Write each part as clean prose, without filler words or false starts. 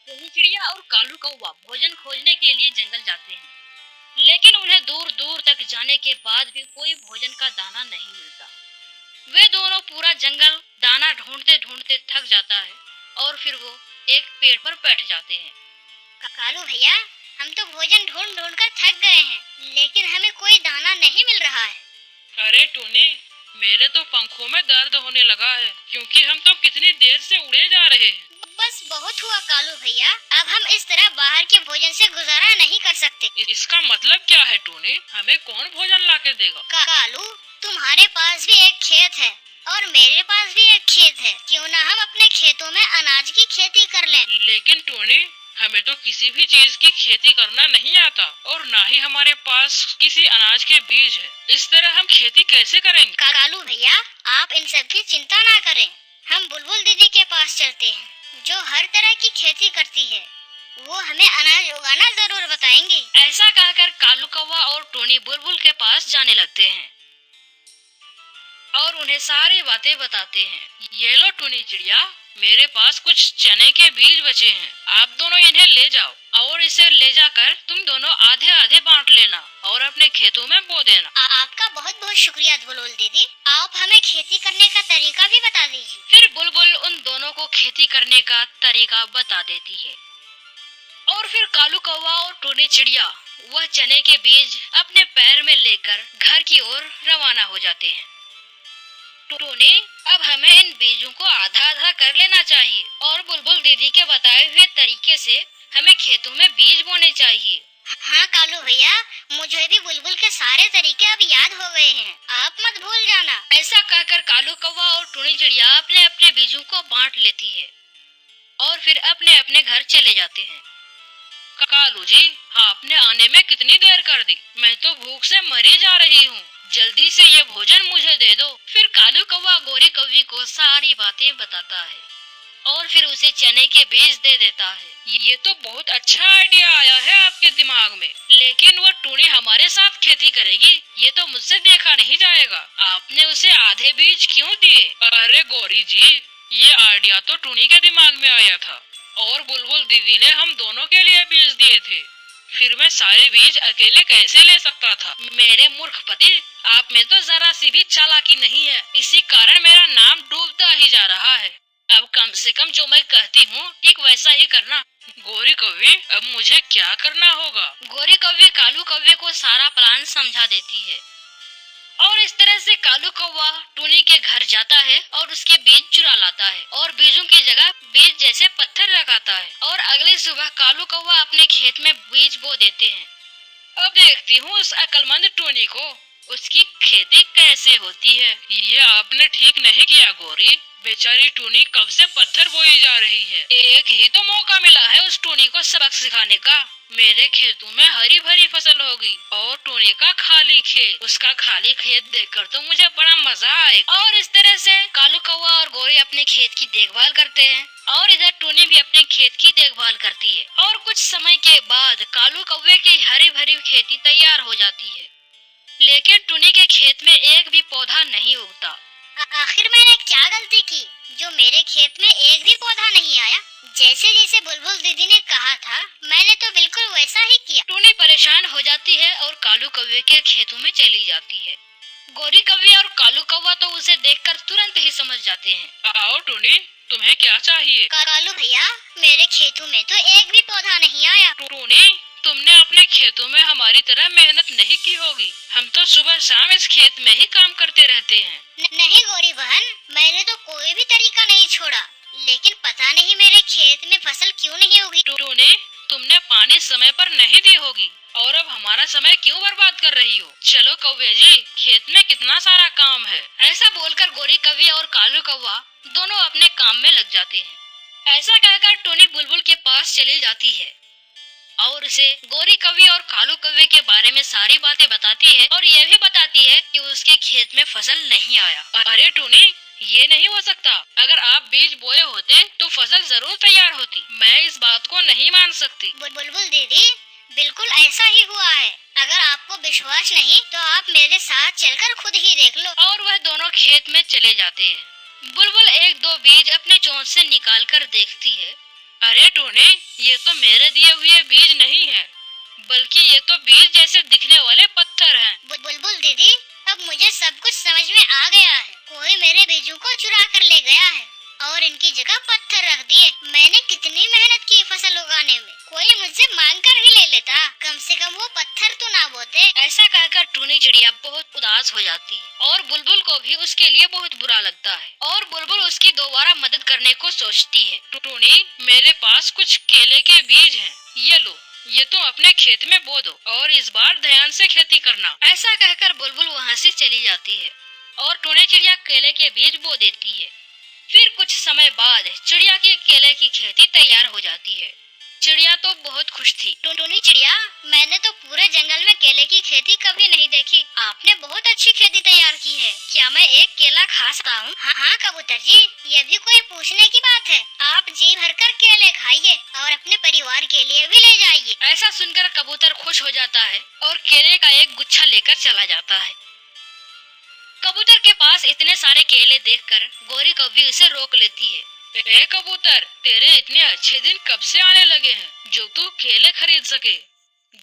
टुनी चिड़िया और कालू कौवा भोजन खोजने के लिए जंगल जाते हैं, लेकिन उन्हें दूर दूर तक जाने के बाद भी कोई भोजन का दाना नहीं मिलता। वे दोनों पूरा जंगल दाना ढूंढते ढूंढते थक जाता है और फिर वो एक पेड़ पर बैठ जाते हैं। कालू भैया, हम तो भोजन ढूंढ ढूंढ कर थक गए हैं, लेकिन हमें कोई दाना नहीं मिल रहा है। अरे टूनी, मेरे तो पंखों में दर्द होने लगा है, क्योंकि हम तो कितनी देर से उड़े जा रहे हैं। बस बहुत हुआ कालू भैया, अब हम इस तरह बाहर के भोजन से गुजारा नहीं कर सकते। इसका मतलब क्या है टूनी? हमें कौन भोजन लाके देगा? कालू, तुम्हारे पास भी एक खेत है और मेरे पास भी एक खेत है, क्यों ना हम अपने खेतों में अनाज की खेती कर लें। लेकिन टूनी, हमें तो किसी भी चीज की खेती करना नहीं आता और ना ही हमारे पास किसी अनाज के बीज है। इस तरह हम खेती कैसे करेंगे? कालू भैया, आप इन सब की चिंता ना करें, हम बुलबुल दीदी के पास चलते हैं, जो हर तरह की खेती करती है। वो हमें अनाज उगाना जरूर बताएंगी। ऐसा कहकर कालू कौवा और टोनी बुलबुल के पास जाने लगते हैं और उन्हें सारी बातें बताते हैं। ये लो टूनी चिड़िया, मेरे पास कुछ चने के बीज बचे हैं, आप दोनों इन्हें ले जाओ और इसे ले जाकर तुम दोनों आधे आधे बांट लेना और अपने खेतों में बो देना। आपका बहुत बहुत शुक्रिया बुलबुल दीदी, आप हमें खेती करने का तरीका भी बता दीजिए। फिर बुलबुल उन दोनों को खेती करने का तरीका बता देती है और फिर कालू कौवा और टोनी चिड़िया वह चने के बीज अपने पैर में लेकर घर की ओर रवाना हो जाते हैं। टोनी, अब हमें इन बीजों को आधा आधा कर लेना चाहिए और बुलबुल दीदी के बताए हुए तरीके से हमें खेतों में बीज बोने चाहिए। हाँ कालू भैया, मुझे भी बुलबुल के सारे तरीके अब याद हो गए हैं, आप मत भूल जाना। ऐसा कहकर कालू कौवा और टुनी चिड़िया अपने अपने बीजों को बांट लेती है और फिर अपने अपने घर चले जाते हैं। कालू जी, आपने आने में कितनी देर कर दी? मैं तो भूख से मरी जा रही हूँ, जल्दी से ये भोजन मुझे दे दो। फिर कालू कौवा गोरी कौवी को सारी बातें बताता है और फिर उसे चने के बीज दे देता है। ये तो बहुत अच्छा आइडिया आया है आपके दिमाग में, लेकिन वो टूनी हमारे साथ खेती करेगी, ये तो मुझसे देखा नहीं जाएगा। आपने उसे आधे बीज क्यों दिए? अरे गौरी जी, ये आइडिया तो टूनी के दिमाग में आया था और बुलबुल दीदी ने हम दोनों के लिए बीज दिए थे। फिर मैं सारे बीज अकेले कैसे ले सकता था? मेरे मूर्ख पति, आप में तो जरा सी भी चालाकी नहीं है, इसी कारण मेरा नाम डूबता ही जा रहा है। अब कम से कम जो मैं कहती हूँ ठीक वैसा ही करना। गोरी कौवी, अब मुझे क्या करना होगा? गोरी कौवी कालू कौवे को सारा प्लान समझा देती है और इस तरह से कालू कौवा टूनी के घर जाता है और उसके बीज चुरा लाता है और बीजों की जगह बीज जैसे पत्थर लगाता है और अगली सुबह कालू कौवा अपने खेत में बीज बो देते हैं। अब देखती हूँ उस अक्लमंद टूनी को, उसकी खेती कैसे होती है। ये आपने ठीक नहीं किया गौरी, बेचारी टूनी कब से पत्थर बोई जा रही है। एक ही तो मौका मिला है उस टूनी को सबक सिखाने का। मेरे खेतों में हरी भरी फसल होगी और टूनी का खाली खेत, उसका खाली खेत देखकर तो मुझे बड़ा मजा आएगा। और इस तरह से कालू कौवा और गोरी अपने खेत की देखभाल करते हैं और इधर टूनी भी अपने खेत की देखभाल करती है और कुछ समय के बाद कालू कौवे की हरी भरी खेती तैयार हो जाती है, लेकिन टूनी के खेत में एक भी पौधा नहीं उगता। आखिर मैंने क्या गलती की जो मेरे खेत में एक भी पौधा नहीं आया? जैसे जैसे बुलबुल दीदी ने कहा था, मैंने तो बिल्कुल वैसा ही किया। टूनी परेशान हो जाती है और कालू कौवे के खेतों में चली जाती है। गोरी कौवी और कालू कौवा तो उसे देखकर तुरंत ही समझ जाते हैं। आओ टूनी, तुम्हें क्या चाहिए? कालू भैया, मेरे खेतों में तो एक भी पौधा नहीं आया। टूनी, तुमने अपने खेतों में हमारी तरह मेहनत नहीं की होगी, हम तो सुबह शाम इस खेत में ही काम करते रहते हैं। नहीं गोरी बहन, मैंने तो कोई भी तरीका नहीं छोड़ा, लेकिन पता नहीं मेरे खेत में फसल क्यों नहीं उगी। टूनी, तुमने पानी समय पर नहीं दी होगी और अब हमारा समय क्यों बर्बाद कर रही हो? चलो कौवे जी, खेत में कितना सारा काम है। ऐसा बोलकर गोरी कौवी और कालू कौवा दोनों अपने काम में लग जाते हैं। ऐसा कहकर टूनी बुलबुल के पास चली जाती है और उसे गोरी कौवी और कालू कौवे के बारे में सारी बातें बताती है और यह भी बताती है कि उसके खेत में फसल नहीं आया। अरे टूनी, ये नहीं हो सकता, अगर आप बीज बोए होते तो फसल जरूर तैयार होती। मैं इस बात को नहीं मान सकती। बुलबुल दीदी, बिल्कुल ऐसा ही हुआ है। अगर आपको विश्वास नहीं तो आप मेरे साथ चलकर खुद ही देख लो। और वह दोनों खेत में चले जाते हैं। बुलबुल एक दो बीज अपने चोंच से निकाल कर देखती है अरे टोनी, ये तो मेरे दिए हुए बीज नहीं है, बल्कि ये तो बीज जैसे दिखने वाले पत्थर हैं। बुलबुल दीदी, अब मुझे सब कुछ समझ में आ गया है। कोई मेरे बीजों को चुरा कर ले गया है और इनकी जगह पत्थर रख दिए। मैंने कितनी मेहनत की फसल उगाने में, कोई मुझसे मांग कर ही ले लेता। कम से कम वो पत्थर तो ना बोते। ऐसा कहकर टूनी चिड़िया बहुत उदास हो जाती है और बुलबुल को भी उसके लिए बहुत बुरा लगता है और बुलबुल उसकी दोबारा मदद करने को सोचती है। टोनी, मेरे पास कुछ केले के बीज हैं, ये लो, ये तो अपने खेत में बो दो और इस बार ध्यान से खेती करना। ऐसा कहकर बुलबुल वहाँ से चली जाती है और टूनी चिड़िया केले के बीज बो देती है। फिर कुछ समय बाद चिड़िया की केले की खेती तैयार हो जाती है। चिड़िया तो बहुत खुश थी। टूनी चिड़िया, मैंने तो पूरे जंगल में केले की खेती कभी नहीं देखी। आपने बहुत अच्छी खेती तैयार की है। क्या मैं एक केला खा सकता हूँ? हाँ कबूतर जी, ये भी कोई पूछने की बात है। आप जी भरकर केले खाइए और अपने परिवार के लिए भी ले जाइए। ऐसा सुनकर कबूतर खुश हो जाता है और केले का एक गुच्छा लेकर चला जाता है। कबूतर के पास इतने सारे केले देखकर गोरी कौवी उसे रोक लेती है। ए कबूतर, तेरे इतने अच्छे दिन कब से आने लगे हैं जो तू केले खरीद सके?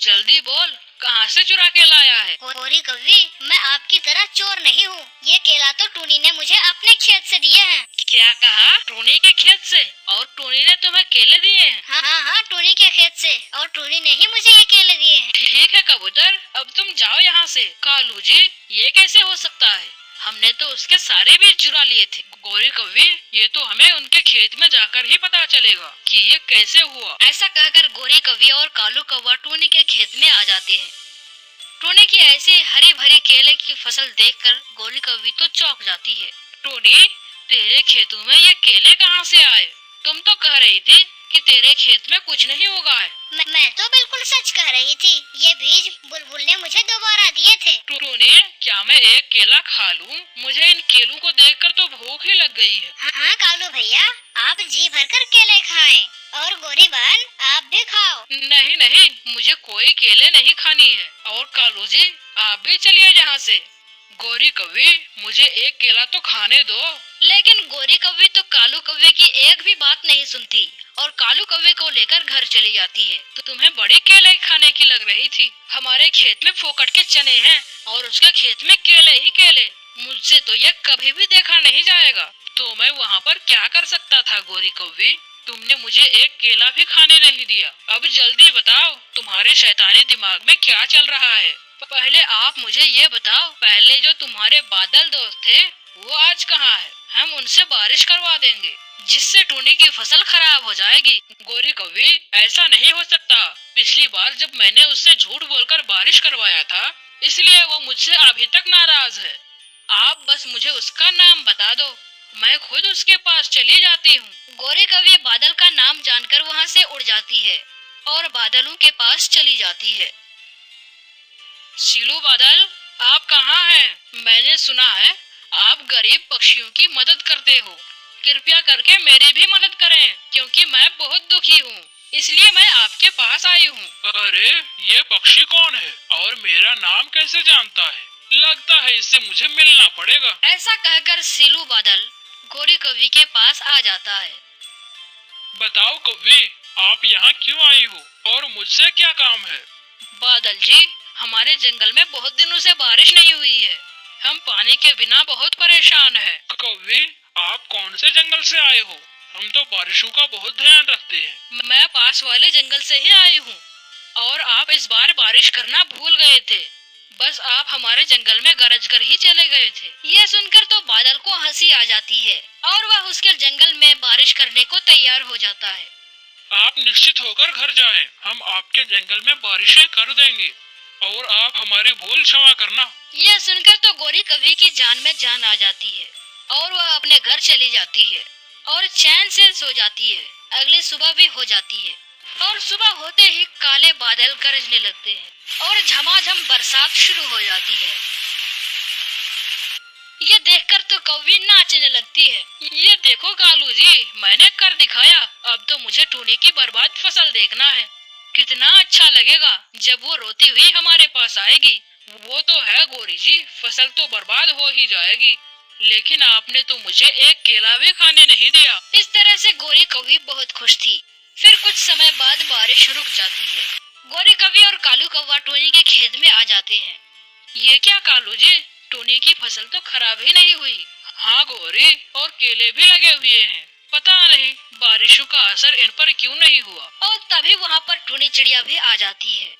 जल्दी बोल, कहाँ से चुरा के लाया है? गोरी कौवी, मैं आपकी तरह चोर नहीं हूँ। ये केला तो टूनी ने मुझे अपने खेत से दिए हैं। क्या कहा? टोनी के खेत से? और टोनी ने तुम्हें केले दिए हैं? हाँ, टूनी के खेत से, और टूनी ने ही मुझे ये केले दिए हैं। ठीक है कबूतर, अब तुम जाओ यहाँ से। कालू जी, ये कैसे हो सकता है? हमने तो उसके सारे बीज चुरा लिए थे। गोरी कौवी, ये तो हमें उनके खेत में जाकर ही पता चलेगा कि ये कैसे हुआ। ऐसा कहकर गोरी कौवी और कालू कौवा टूनी के खेत में आ जाते हैं। टूनी की ऐसी हरी भरी केले की फसल देखकर गोरी कौवी तो चौंक जाती है। टोनी, तेरे खेतों में ये केले कहाँ से आए? तुम तो कह रही थी कि तेरे खेत में कुछ नहीं उगा है। मैं तो बिल्कुल सच कह रही थी। ये बीज बुलबुल ने मुझे दोबारा दिए थे। टोनी, क्या मैं एक केला खा लूं? मुझे इन केलों को देखकर तो भूख ही लग गई है। हाँ कालू भैया, आप जी भरकर केले खाएं और गोरी बहन आप भी खाओ। नहीं, मुझे कोई केले नहीं खानी है। और कालू जी, आप भी चलिए यहाँ से। गोरी कौवी, मुझे एक केला तो खाने दो। लेकिन गोरी कौवी तो कालू कौवे की एक भी बात नहीं सुनती और कालू कौवे को लेकर घर चली जाती है। तो तुम्हें बड़ी केले खाने की लग रही थी। हमारे खेत में फोकट के चने हैं और उसके खेत में केले ही केले। मुझसे तो ये कभी भी देखा नहीं जाएगा। तो मैं वहाँ पर क्या कर सकता था गोरी कौवी? तुमने मुझे एक केला भी खाने नहीं दिया। अब जल्दी बताओ, तुम्हारे शैतानी दिमाग में क्या चल रहा है? पहले आप मुझे ये बताओ, पहले जो तुम्हारे बादल दोस्त थे वो आज कहाँ है? हम उनसे बारिश करवा देंगे जिससे टूनी की फसल खराब हो जाएगी। गोरी कौवी, ऐसा नहीं हो सकता। पिछली बार जब मैंने उससे झूठ बोलकर बारिश करवाया था, इसलिए वो मुझसे अभी तक नाराज है। आप बस मुझे उसका नाम बता दो, मैं खुद उसके पास चली जाती हूँ। गोरी कौवी बादल का नाम जानकर वहाँ से उड़ जाती है और बादलों के पास चली जाती है। सीलू बादल, आप कहाँ हैं? मैंने सुना है आप गरीब पक्षियों की मदद करते हो। कृपया करके मेरी भी मदद करें, क्योंकि मैं बहुत दुखी हूँ, इसलिए मैं आपके पास आई हूँ। अरे, ये पक्षी कौन है और मेरा नाम कैसे जानता है? लगता है इससे मुझे मिलना पड़ेगा। ऐसा कहकर सीलू बादल गोरी कौवी के पास आ जाता है। बताओ कौवी, आप यहाँ क्यों आई हो और मुझसे क्या काम है? बादल जी, हमारे जंगल में बहुत दिनों से बारिश नहीं हुई है। हम पानी के बिना बहुत परेशान हैं। कौवी, आप कौन से जंगल से आए हो? हम तो बारिशों का बहुत ध्यान रखते हैं। मैं पास वाले जंगल से ही आई हूँ और आप इस बार बारिश करना भूल गए थे। बस आप हमारे जंगल में गरज कर ही चले गए थे। ये सुनकर तो बादल को हंसी आ जाती है और वह उसके जंगल में बारिश करने को तैयार हो जाता है। आप निश्चित होकर घर जाएं। हम आपके जंगल में बारिशें कर देंगे और आप हमारी भूल क्षमा करना। यह सुनकर तो गोरी कौवी की जान में जान आ जाती है और वह अपने घर चली जाती है और चैन से सो जाती है। अगली सुबह भी हो जाती है और सुबह होते ही काले बादल गरजने लगते हैं और झमाझम बरसात शुरू हो जाती है। ये देखकर तो कौवी नाचने लगती है। ये देखो कालू जी, मैंने कर दिखाया। अब तो मुझे टूनी की बर्बाद फसल देखना है। कितना अच्छा लगेगा जब वो रोती हुई हमारे पास आएगी। वो तो है गोरी जी, फसल तो बर्बाद हो ही जाएगी, लेकिन आपने तो मुझे एक केला भी खाने नहीं दिया। इस तरह से गोरी कौवी बहुत खुश थी कुछ समय बाद बारिश रुक जाती है। गौरी कौवी और कालू कौवा टोनी के खेत में आ जाते हैं। ये क्या कालू जी, टोनी की फसल तो खराब ही नहीं हुई। हाँ गौरी, और केले भी लगे हुए हैं। पता नहीं बारिशों का असर इन पर क्यों नहीं हुआ। और तभी वहाँ पर टोनी चिड़िया भी आ जाती है।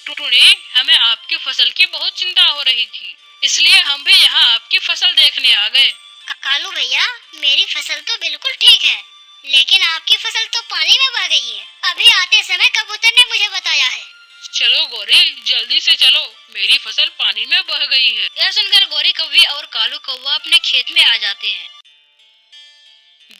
टोनी, हमें आपकी फसल की बहुत चिंता हो रही थी, इसलिए हम भी यहाँ आपकी फसल देखने आ गए। कालू भैया, मेरी फसल तो बिल्कुल ठीक है, लेकिन आपकी फसल तो पानी में बह गई है। अभी आते समय कबूतर ने मुझे बताया है। चलो गौरी, जल्दी से चलो, मेरी फसल पानी में बह गई है। यह सुनकर गौरी कौवी और कालू कौवा अपने खेत में आ जाते हैं।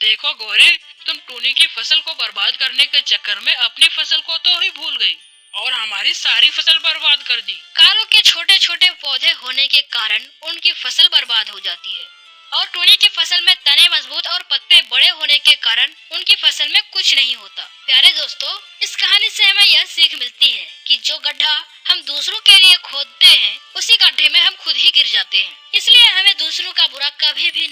देखो गौरी, तुम टोनी की फसल को बर्बाद करने के चक्कर में अपनी फसल को तो ही भूल गई और हमारी सारी फसल बर्बाद कर दी। कालू के छोटे छोटे पौधे होने के कारण उनकी फसल बर्बाद हो जाती है और टोनी की फसल में तने मजबूत और पत्ते बड़े होने के कारण उनकी फसल में कुछ नहीं होता। प्यारे दोस्तों, इस कहानी से हमें यह सीख मिलती है कि जो गड्ढा हम दूसरों के लिए खोदते हैं, उसी गड्ढे में हम खुद ही गिर जाते हैं। इसलिए हमें दूसरों का बुरा कभी भी